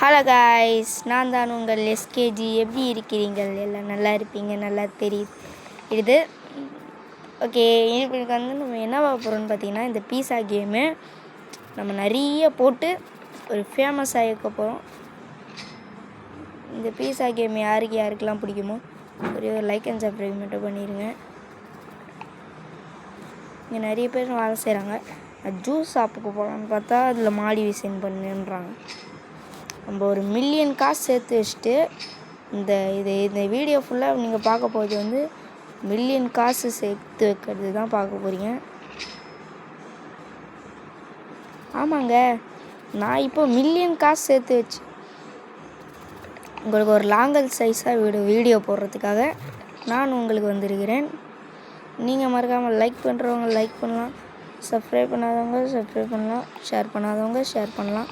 Hello guys, நான் தான் உங்கள் எஸ்கேஜி. எப்படி இருக்கிறீங்கள்? எல்லாம் நல்லா இருப்பீங்க, நல்லா தெரியுது. ஓகே, இப்போ நம்ம என்ன பார்க்க போகிறோம்னு பார்த்தீங்கன்னா, இந்த பீஸா கேமு நம்ம நிறைய போட்டு ஒரு ஃபேமஸ் ஆகிக்க போகிறோம். இந்த பீஸா கேம் யாருக்கெல்லாம் பிடிக்குமோ ஒரு லைக் அண்ட் சப்ஸ்கிரைப் மட்டும் பண்ணிடுங்க. இங்கே நிறைய பேர் வேலை செய்கிறாங்க. ஜூஸ் ஷாப்புக்கு போகலான்னு பார்த்தா அதில் மாடி விசைன் பண்ணுன்றாங்க. நம்ம ஒரு மில்லியன் காசு சேர்த்து வச்சுட்டு இந்த வீடியோ ஃபுல்லாக நீங்கள் பார்க்க போகிறது வந்து மில்லியன் காசு சேர்த்து வைக்கிறது தான் பார்க்க போகிறீங்க. ஆமாங்க, நான் இப்போ மில்லியன் காசு சேர்த்து வச்சு உங்களுக்கு ஒரு லாங்கல் சைஸாக வீடியோ போடுறதுக்காக நான் உங்களுக்கு வந்திருக்கிறேன். நீங்கள் மறக்காமல் லைக் பண்ணுறவங்க லைக் பண்ணலாம், சப்ஸ்கிரைப் பண்ணாதவங்க சப்ஸ்கிரைப் பண்ணலாம், ஷேர் பண்ணாதவங்க ஷேர் பண்ணலாம்.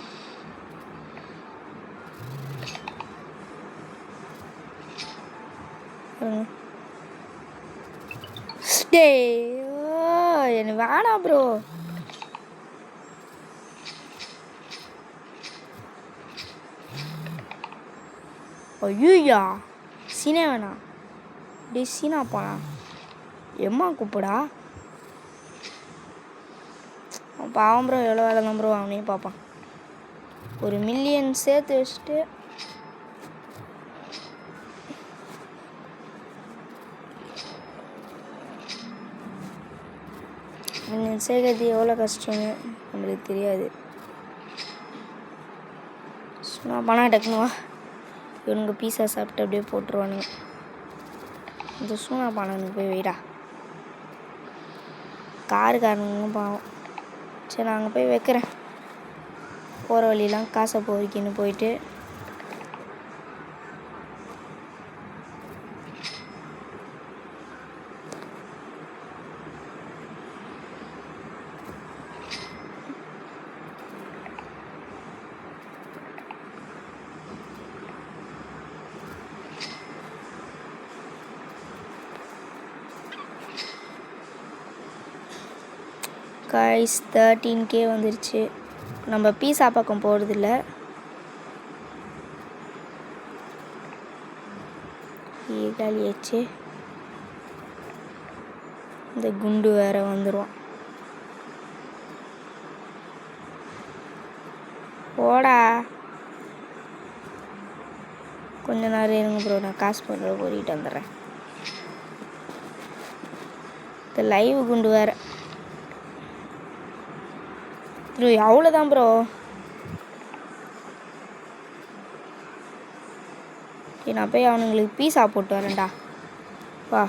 என்ன வேணாம் ப்ரோ. ஐயா சீனே வேணாம். டே சீனா போனா எம்மா கூப்பிடா. பாவம் ப்ரோ, எவ்வளோ வேலை தான் ப்ரோ அவனே பார்ப்பான். ஒரு மில்லியன் சேர்த்து வச்சுட்டு சேர்க்கறது எவ்வளோ கஷ்டம்னு நம்மளுக்கு தெரியாது. சும்மா பணம் டக்குனுவா இவனுங்க பீஸா சாப்பிட்டு அப்படியே போட்டுருவானுங்க. இந்த சூனா பணம் போய் வெயிடா. காருக்காரனுங்க பாவம். சரி, நான் அங்கே போய் வைக்கிறேன். போகிற வழியெலாம் காசை போய்க்கின்னு போயிட்டு காய்ஸ் 13K வந்துருச்சு. நம்ம பீஸா பக்கம் போகிறதில்ல. காலியாச்சு. இந்த குண்டு வேற வந்துடும். ஓடா கொஞ்ச நேரம் இருங்க ப்ரோ, நான் காசு பண்ணுற போயிட்டு வந்துடுறேன். இந்த லைவ் குண்டு வேற ப்ரோ. அவ்வளோதான் ப்ரோ. நான் போய் அவனுங்களுக்கு பீஸா போட்டு வரேன்டா. வா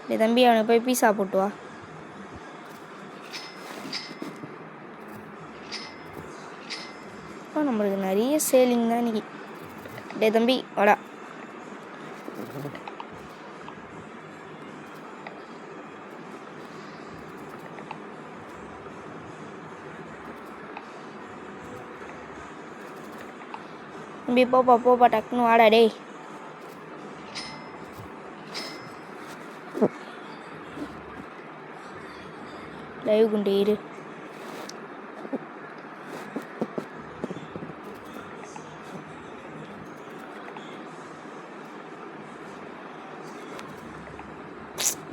டே தம்பி, அவனுக்கு போய் பீஸா போட்டு வா. நம்மளுக்கு நிறைய சேலிங் தான் இன்னைக்கு. டே தம்பி வாடா. தம்பி போப்பா டக்குன்னு வாடா. டே லைவ் குண்டு இரு.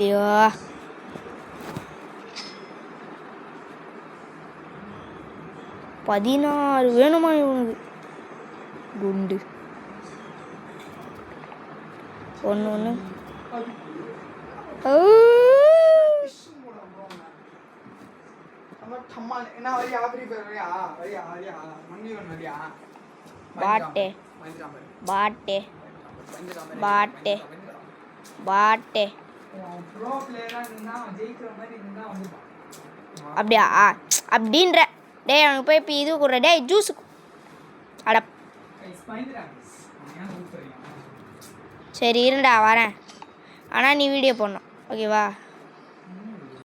ஐயோ 16 வேணுமா இவனுக்கு குண்டு? ஒன்று பாட்டே பாட்டே பாட்டே பாட்டே. அப்படியா அப்படின்ற. டே அவனுக்கு போய் இப்போ இது கொடுற. டே ஜூஸு அட. சரி இருண்டா வரேன். ஆனால் நீ வீடியோ போடணும், ஓகேவா?